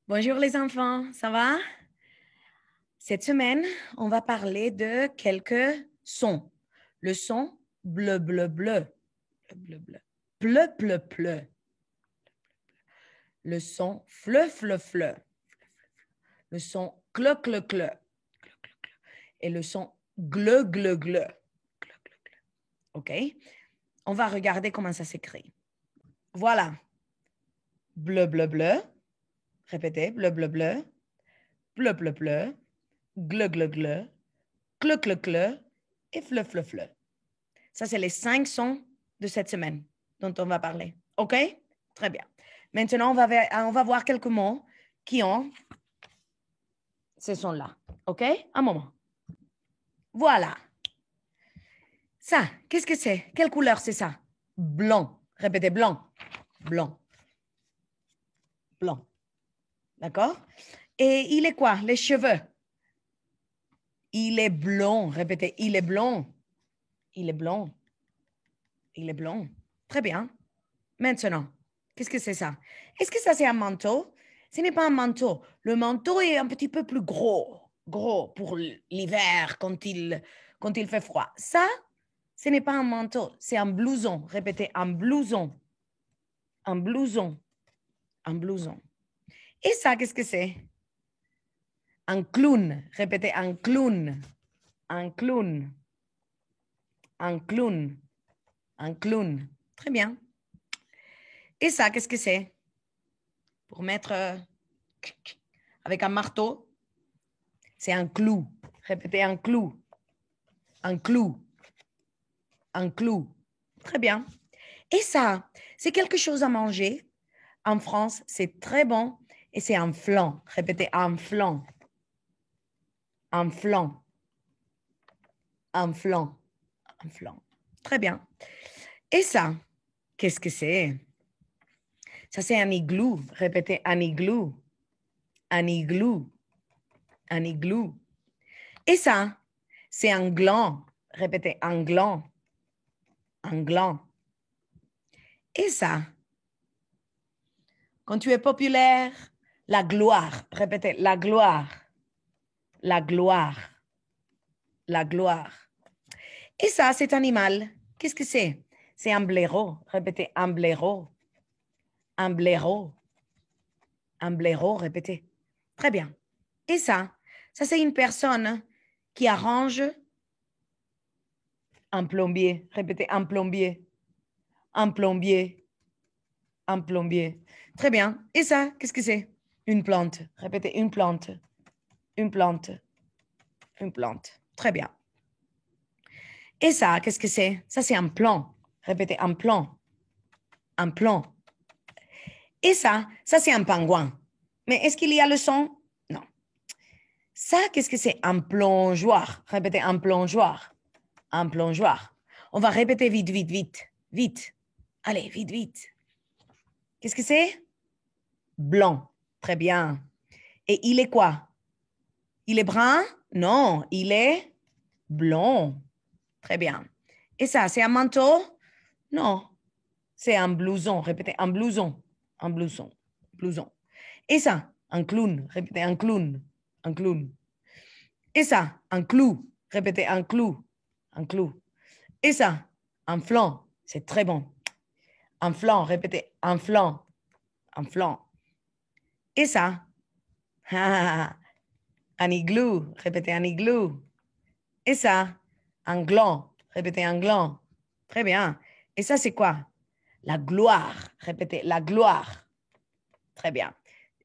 Bonjour les enfants, ça va? Cette semaine, on va parler de quelques sons. Le son bleu, bleu, bleu, bleu, bleu, bleu, pleu, pleu, pleu. Le son fleu, fleu, fleu. Le son cle, cle, cle. Et le son gle, gle, gle. OK? On va regarder comment ça s'écrit. Voilà. Bleu, bleu, bleu. Répétez. Bleu, bleu, bleu. Bleu, bleu, bleu. Gle, gle, gle. Cle, cle, cle. Et fleu, fleu, fleu. Ça, c'est les 5 sons de cette semaine dont on va parler. OK? Très bien. Maintenant, on va voir quelques mots qui ont ces sons-là. OK? Un moment. Voilà. Ça, qu'est-ce que c'est? Quelle couleur c'est ça? Blanc. Répétez, blanc. Blanc. Blanc. D'accord? Et il est quoi? Les cheveux. Il est blond. Répétez, il est blond. Il est blond. Il est blond. Très bien. Maintenant, qu'est-ce que c'est ça? Est-ce que ça, c'est un manteau? Ce n'est pas un manteau. Le manteau est un petit peu plus gros pour l'hiver quand il fait froid. Ça, ce n'est pas un manteau, c'est un blouson. Répétez, un blouson. Un blouson. Un blouson. Et ça, qu'est-ce que c'est? Un clown. Répétez, un clown. Un clown. Un clown. Un clown. Très bien. Et ça, qu'est-ce que c'est? Pour mettre avec un marteau, c'est un clou. Répétez, un clou. Un clou. Un clou. Très bien. Et ça, c'est quelque chose à manger. En France, c'est très bon et c'est un flan. Répétez, un flan. Un flan. Un flan. Un flan. Très bien. Et ça, qu'est-ce que c'est? Ça, c'est un igloo. Répétez, un igloo. Un igloo. Un igloo. Et ça, c'est un gland. Répétez, un gland. Un gland. Et ça, quand tu es populaire, la gloire. Répétez, la gloire. La gloire. La gloire. Et ça, cet animal, qu'est-ce que c'est? C'est un blaireau. Répétez, un blaireau. Un blaireau. Un blaireau, répétez. Très bien. Et ça c'est une personne qui arrange un plombier. Répétez, un plombier. Un plombier. Un plombier. Très bien. Et ça, qu'est-ce que c'est? Une plante. Répétez, une plante. Une plante. Une plante. Très bien. Et ça, qu'est-ce que c'est? Ça, c'est un plan. Répétez, un plan. Un plan. Et ça c'est un pingouin. Mais est-ce qu'il y a le son? Non. Ça, qu'est-ce que c'est? Un plongeoir. Répétez, un plongeoir. Un plongeoir. On va répéter vite, vite, vite. Vite. Allez, vite, vite. Qu'est-ce que c'est? Blanc. Très bien. Et il est quoi? Il est brun? Non, il est blond. Très bien. Et ça, c'est un manteau? Non, c'est un blouson. Répétez, un blouson. Un blouson. Blouson. Et ça, un clown. Répétez, un clown. Un clown. Et ça, un clou. Répétez, un clou. Un clou. Et ça, un flan. C'est très bon. Un flan. Répétez, un flan. Un flan. Et ça, un igloo. Répétez, un igloo. Et ça, un gland. Répétez, un gland. Très bien. Et ça, c'est quoi? La gloire. Répétez, la gloire. Très bien.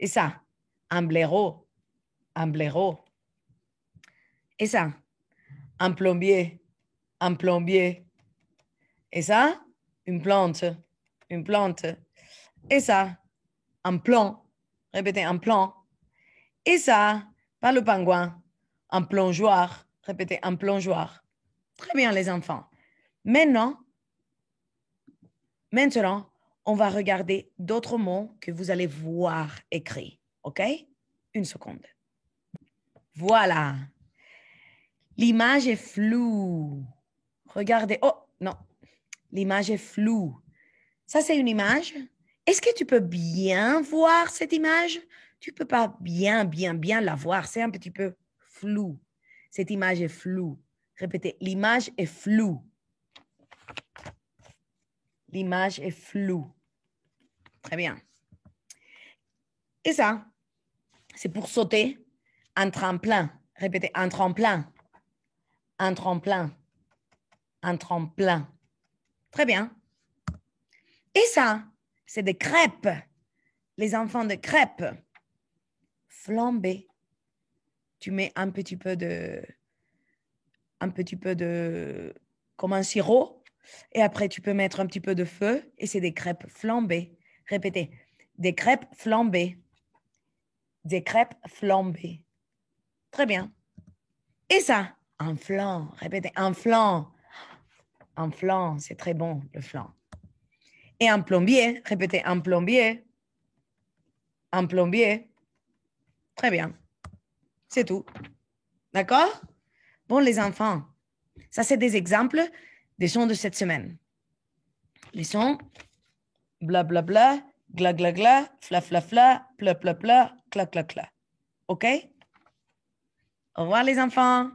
Et ça, un blaireau. Un blaireau. Et ça, un plombier. Un plombier. Et ça, une plante. Une plante. Et ça, un plan. Répétez, un plan. Et ça, pas le pingouin. Un plongeoir. Répétez, un plongeoir. Très bien, les enfants. Maintenant, on va regarder d'autres mots que vous allez voir écrits. OK? Une seconde. Voilà. L'image est floue. Regardez. Oh, non. L'image est floue. Ça, c'est une image. Est-ce que tu peux bien voir cette image? tu ne peux pas bien la voir. C'est un petit peu flou. Cette image est floue. Répétez, l'image est floue. L'image est floue. Très bien. Et ça, c'est pour sauter un tremplin. Répétez, un tremplin. Un tremplin. Un tremplin. Très bien. Et ça, c'est des crêpes. Les enfants de crêpes. Flambées. Tu mets un petit peu de, comme un sirop. Et après, tu peux mettre un petit peu de feu. Et c'est des crêpes flambées. Répétez, des crêpes flambées. Des crêpes flambées. Très bien. Et ça, un flan. Répétez, un flan. Un flan, c'est très bon, le flan. Et un plombier. Répétez, un plombier. Un plombier. Très bien. C'est tout. D'accord? Bon, les enfants, ça, c'est des exemples des sons de cette semaine. Les sons, bla, bla, bla, gla, gla, gla, fla, fla, fla, pla, pla, pla, cla, cla, cla. OK? Au revoir, les enfants.